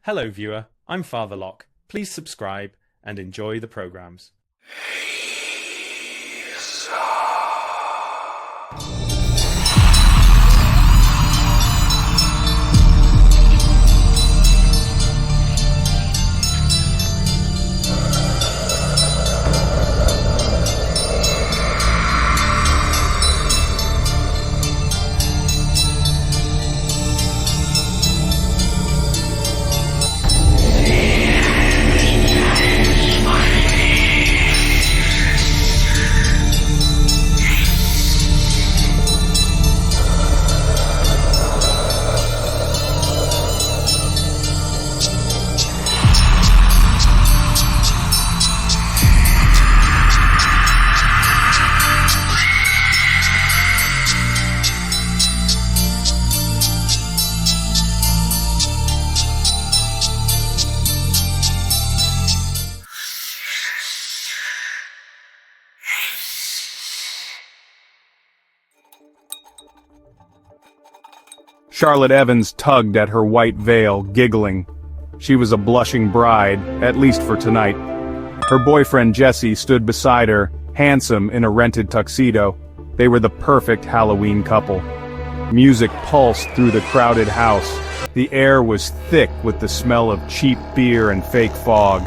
Hello viewer, I'm Father Lokk. Please subscribe and enjoy the programs. Charlotte Evans tugged at her white veil, giggling. She was a blushing bride, at least for tonight. Her boyfriend Jesse stood beside her, handsome in a rented tuxedo. They were the perfect Halloween couple. Music pulsed through the crowded house. The air was thick with the smell of cheap beer and fake fog.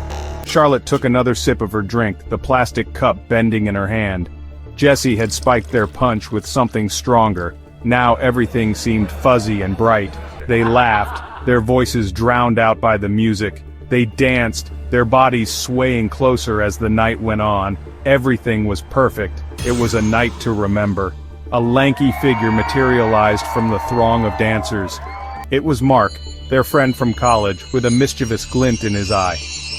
Charlotte took another sip of her drink, the plastic cup bending in her hand. Jesse had spiked their punch with something stronger. Now everything seemed fuzzy and bright. They laughed, their voices drowned out by the music. They danced, their bodies swaying closer as the night went on. Everything was perfect. It was a night to remember. A lanky figure materialized from the throng of dancers. It was Mark, their friend from college, with a mischievous glint in his eye.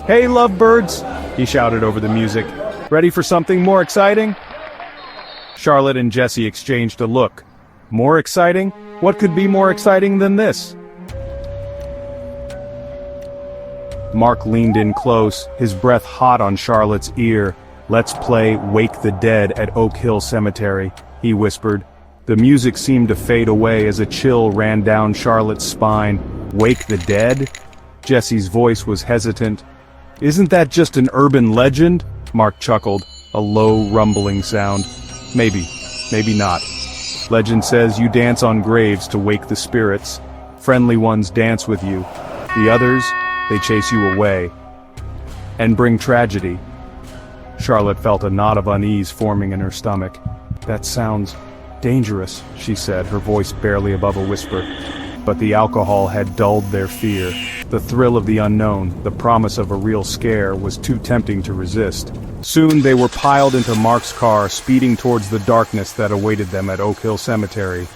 "Hey, lovebirds!" he shouted over the music. "Ready for something more exciting?" Charlotte and Jesse exchanged a look. More exciting? What could be more exciting than this? Mark leaned in close, his breath hot on Charlotte's ear. "Let's play Wake the Dead at Oak Hill Cemetery," he whispered. The music seemed to fade away as a chill ran down Charlotte's spine. "Wake the Dead?" Jesse's voice was hesitant. "Isn't that just an urban legend?" Mark chuckled, a low, rumbling sound. Maybe not. Legend says you dance on graves to wake the spirits. Friendly ones dance with you. The others, they chase you away. And bring tragedy. Charlotte felt a knot of unease forming in her stomach. "That sounds dangerous," she said, her voice barely above a whisper. But the alcohol had dulled their fear. The thrill of the unknown, the promise of a real scare, was too tempting to resist. Soon they were piled into Mark's car, speeding towards the darkness that awaited them at Oak Hill Cemetery.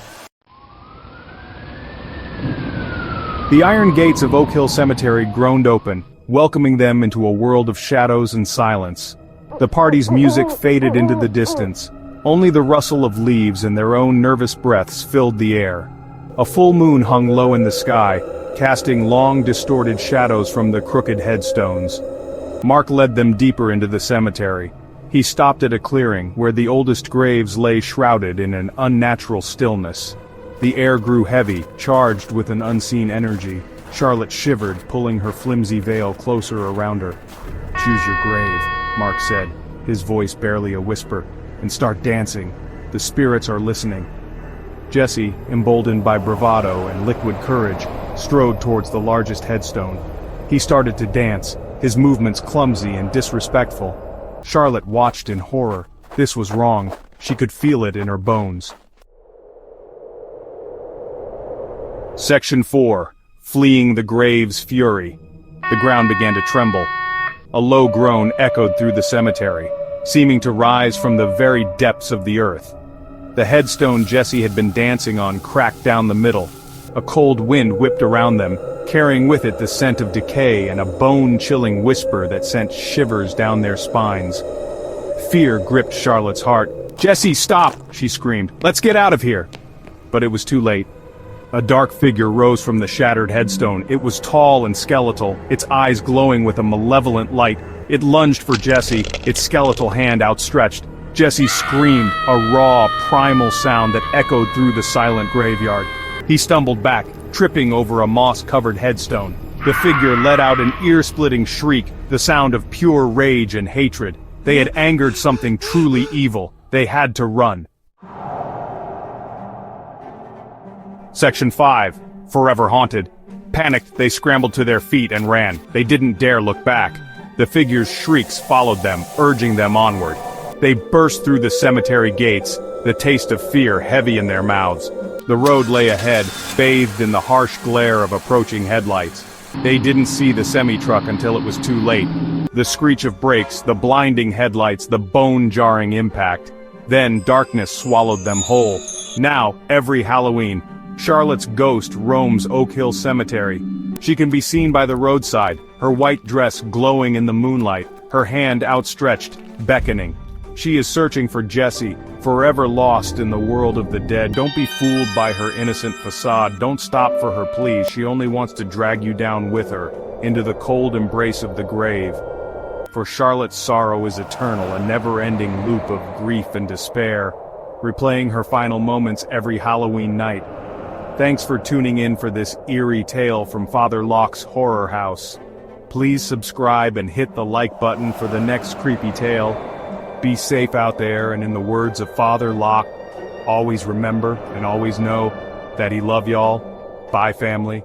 The iron gates of Oak Hill Cemetery groaned open, welcoming them into a world of shadows and silence. The party's music faded into the distance. Only the rustle of leaves and their own nervous breaths filled the air. A full moon hung low in the sky, casting long distorted shadows from the crooked headstones. Mark led them deeper into the cemetery. He stopped at a clearing where the oldest graves lay shrouded in an unnatural stillness. The air grew heavy, charged with an unseen energy. Charlotte shivered, pulling her flimsy veil closer around her. "Choose your grave," Mark said, his voice barely a whisper, "and start dancing. The spirits are listening." Jesse, emboldened by bravado and liquid courage, strode towards the largest headstone. He started to dance, his movements clumsy and disrespectful. Charlotte watched in horror. This was wrong. She could feel it in her bones. Section 4. Fleeing the grave's fury. The ground began to tremble. A low groan echoed through the cemetery, seeming to rise from the very depths of the earth. The headstone Jesse had been dancing on cracked down the middle. A cold wind whipped around them, carrying with it the scent of decay and a bone-chilling whisper that sent shivers down their spines. Fear gripped Charlotte's heart. "Jesse, stop!" she screamed. "Let's get out of here!" But it was too late. A dark figure rose from the shattered headstone. It was tall and skeletal, its eyes glowing with a malevolent light. It lunged for Jesse, its skeletal hand outstretched. Jesse screamed, a raw, primal sound that echoed through the silent graveyard. He stumbled back, tripping over a moss-covered headstone. The figure let out an ear-splitting shriek, the sound of pure rage and hatred. They had angered something truly evil. They had to run. Section 5. Forever Haunted. Panicked, they scrambled to their feet and ran. They didn't dare look back. The figure's shrieks followed them, urging them onward. They burst through the cemetery gates, the taste of fear heavy in their mouths. The road lay ahead, bathed in the harsh glare of approaching headlights. They didn't see the semi-truck until it was too late. The screech of brakes, the blinding headlights, the bone-jarring impact. Then darkness swallowed them whole. Now, every Halloween, Charlotte's ghost roams Oak Hill Cemetery. She can be seen by the roadside, her white dress glowing in the moonlight, her hand outstretched, beckoning. She is searching for Jessie, forever lost in the world of the dead. Don't be fooled by her innocent facade. Don't stop for her pleas. She only wants to drag you down with her, into the cold embrace of the grave. For Charlotte's sorrow is eternal, a never-ending loop of grief and despair, replaying her final moments every Halloween night. Thanks for tuning in for this eerie tale from Father Lokk's Horror House. Please subscribe and hit the like button for the next creepy tale. Be safe out there, and in the words of Father Lokk, always remember and always know that he love y'all. Bye, family.